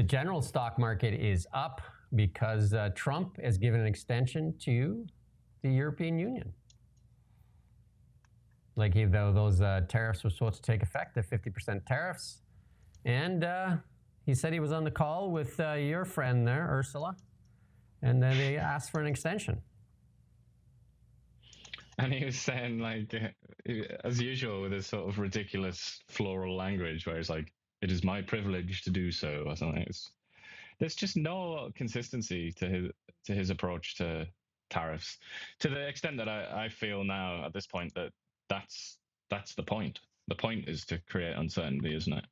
The general stock market is up because Trump has given an extension to the European Union. Like those tariffs were supposed to take effect, the 50% tariffs. And he said he was on the call with your friend there, Ursula, and then they asked for an extension. And he was saying, like, as usual, with this sort of ridiculous floral language where it's like, it is my privilege to do so, or something. There's just no consistency to his approach to tariffs, to the extent that I feel now at this point that that's the point. The point is to create uncertainty, isn't it?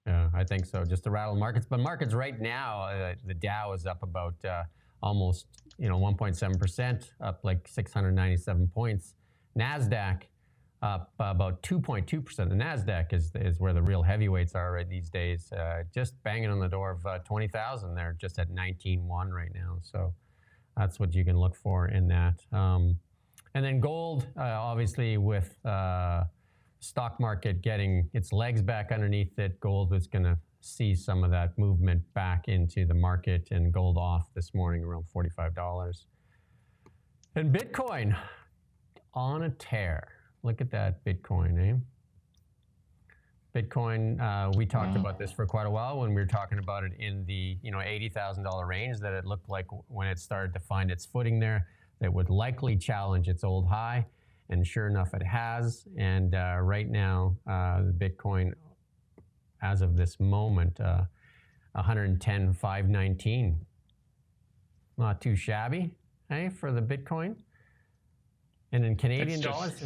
Yeah, I think so. Just to rattle markets. But markets right now, the Dow is up about almost 1.7%, up like 697 points. NASDAQ up about 2.2%. The NASDAQ is where the real heavyweights are right these days. Just banging on the door of 20,000. They're just at 19.1 right now. So that's what you can look for in that. And then gold, obviously with stock market getting its legs back underneath it, gold is going to see some of that movement back into the market, and gold off this morning around $45. And Bitcoin on a tear. Look at that Bitcoin, eh? Bitcoin, we talked about this for quite a while when we were talking about it in the $80,000 range, that it looked like when it started to find its footing there, that would likely challenge its old high. And sure enough, it has. And right now, the Bitcoin, as of this moment, 110,519. Not too shabby, hey, for the Bitcoin. And in Canadian dollars,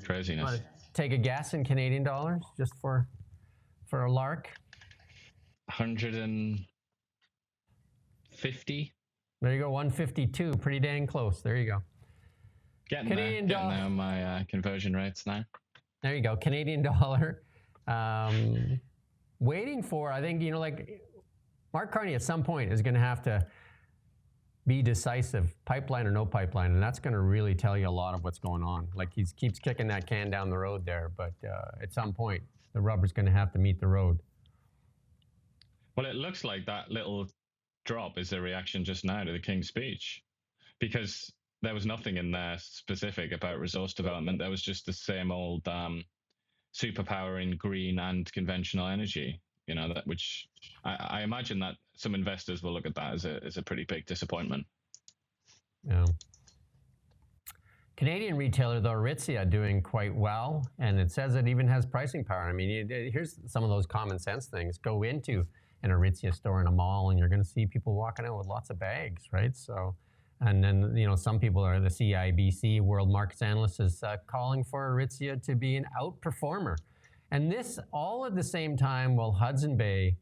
craziness. Take a guess in Canadian dollars, just for a lark. 150. There you go, 152. Pretty dang close. There you go. Getting there on my conversion rates now. There you go. Canadian dollar. Waiting for, I think, like Mark Carney at some point is going to have to be decisive, pipeline or no pipeline, and that's going to really tell you a lot of what's going on. Like he keeps kicking that can down the road there, but at some point, the rubber's going to have to meet the road. Well, it looks like that little drop is a reaction just now to the King's speech, because there was nothing in there specific about resource development. There was just the same old superpower in green and conventional energy, which I imagine that some investors will look at that as a pretty big disappointment. Yeah. Canadian retailer, though, Aritzia, doing quite well, and it says it even has pricing power. I mean, here's some of those common sense things. Go into an Aritzia store in a mall, and you're going to see people walking out with lots of bags, right? So, and then, some people are, the CIBC World Markets Analyst is calling for Aritzia to be an outperformer. And this all at the same time while Hudson Bay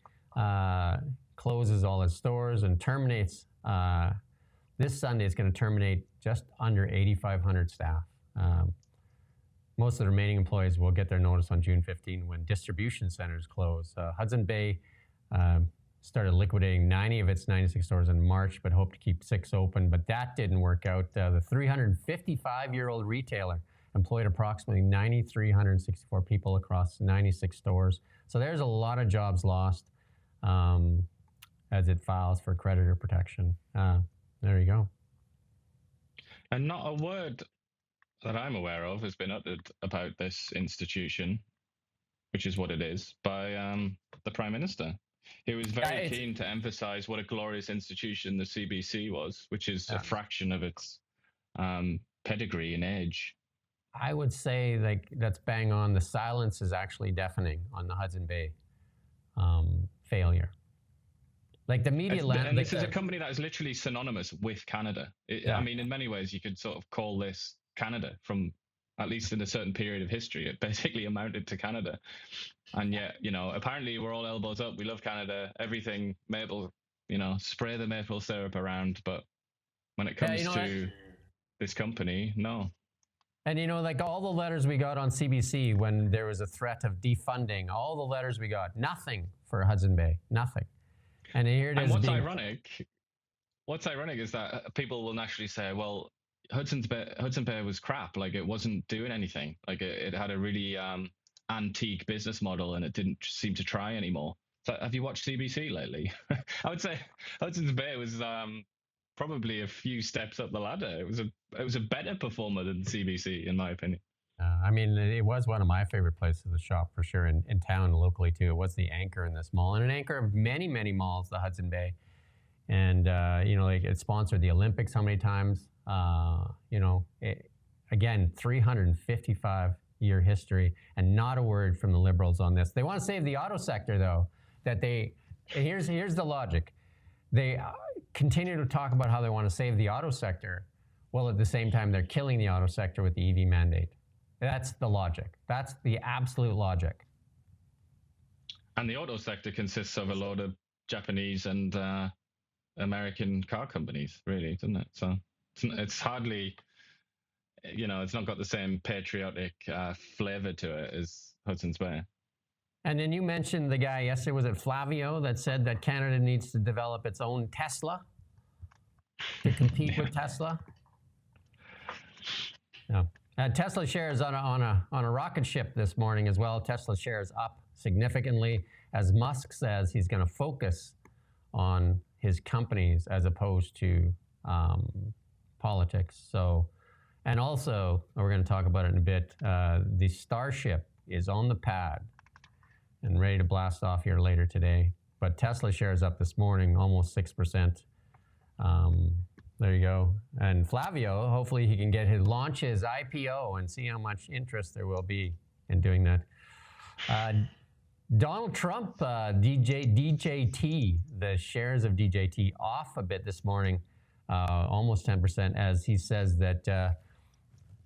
closes all its stores and terminates, this Sunday it's going to terminate just under 8,500 staff. Most of the remaining employees will get their notice on June 15 when distribution centers close. Hudson Bay started liquidating 90 of its 96 stores in March, but hoped to keep 6 open, but that didn't work out. The 355-year-old retailer employed approximately 9,364 people across 96 stores. So there's a lot of jobs lost as it files for creditor protection. There you go. And not a word that I'm aware of has been uttered about this institution, which is what it is, by the Prime Minister. He was very keen to emphasize what a glorious institution the CBC was, which is a fraction of its pedigree and age. I would say that's bang on. The silence is actually deafening on the Hudson Bay failure. Like the media and this is a company that is literally synonymous with Canada. I mean, in many ways, you could sort of call this Canada from, at least in a certain period of history. It basically amounted to Canada. And yet, apparently we're all elbows up. We love Canada, everything maple, spray the maple syrup around. But when it comes to this company, no. And like all the letters we got on CBC when there was a threat of defunding, all the letters we got, nothing for Hudson Bay, nothing. And here it is. And what's ironic is that people will naturally say, well, Hudson Bay was crap. Like, it wasn't doing anything. Like, it had a really antique business model, and it didn't seem to try anymore. So have you watched CBC lately? I would say Hudson's Bay was probably a few steps up the ladder. It was a better performer than CBC, in my opinion. I mean, it was one of my favorite places to shop for sure in town locally too. It was the anchor in this mall and an anchor of many, many malls, the Hudson Bay. And, like it sponsored the Olympics how many times? Again, 355-year history and not a word from the Liberals on this. They want to save the auto sector though. Here's the logic. They continue to talk about how they want to save the auto sector. Well, at the same time, they're killing the auto sector with the EV mandate. That's the logic. That's the absolute logic. And the auto sector consists of a lot of Japanese and American car companies, really, doesn't it? So it's hardly, it's not got the same patriotic flavor to it as Hudson's Bay. And then you mentioned the guy yesterday, was it Flavio, that said that Canada needs to develop its own Tesla to compete with Tesla? Yeah. Tesla shares on a rocket ship this morning as well. Tesla shares up significantly as Musk says he's going to focus on his companies as opposed to politics. So, and also, we're going to talk about it in a bit, the Starship is on the pad and ready to blast off here later today. But Tesla shares up this morning, almost 6%. There you go. And Flavio, hopefully he can launch his IPO and see how much interest there will be in doing that. Donald Trump, DJT, the shares of DJT off a bit this morning, almost 10%, as he says that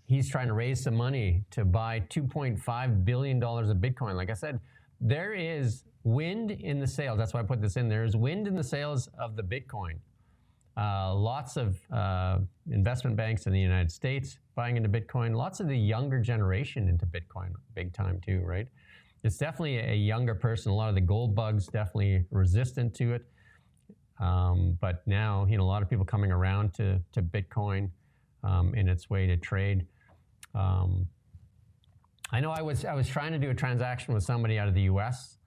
he's trying to raise some money to buy $2.5 billion of Bitcoin. Like I said, there is wind in the sails. That's why I put this in. There is wind in the sails of the Bitcoin. Lots of investment banks in the United States buying into Bitcoin. Lots of the younger generation into Bitcoin, big time too, right? It's definitely a younger person. A lot of the gold bugs definitely resistant to it. But now, a lot of people coming around to Bitcoin in its way to trade. I know I was trying to do a transaction with somebody out of the US,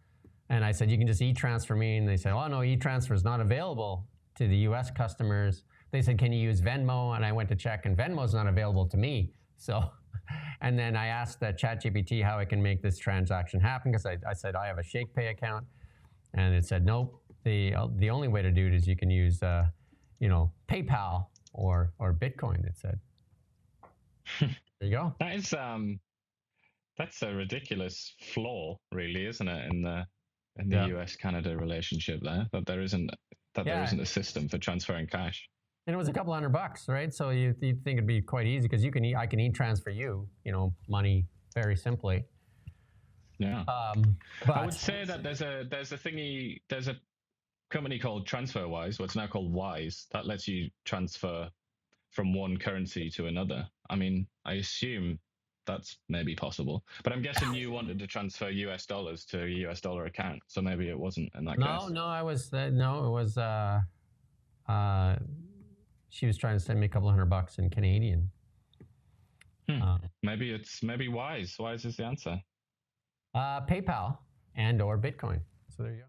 and I said, you can just e-transfer me. And they said, oh, no, e-transfer is not available to the US customers. They said, can you use Venmo? And I went to check, and Venmo's not available to me. So, and then I asked ChatGPT how I can make this transaction happen, because I said, I have a ShakePay account. And it said, nope, the only way to do it is you can use, PayPal or Bitcoin, it said. There you go. That's a ridiculous flaw, really, isn't it, in the US-Canada relationship there, that there isn't a system for transferring cash. And it was a couple $100, right? So you think it'd be quite easy, because I can e-transfer you, money very simply. Yeah. But I would say that there's a company called TransferWise, what's now called Wise, that lets you transfer from one currency to another. I mean, I assume that's maybe possible, but I'm guessing you wanted to transfer US dollars to a US dollar account, so maybe it wasn't in that case. No, it was she was trying to send me a couple $100 in Canadian. Maybe Wise is the answer. PayPal and or Bitcoin. So there you go.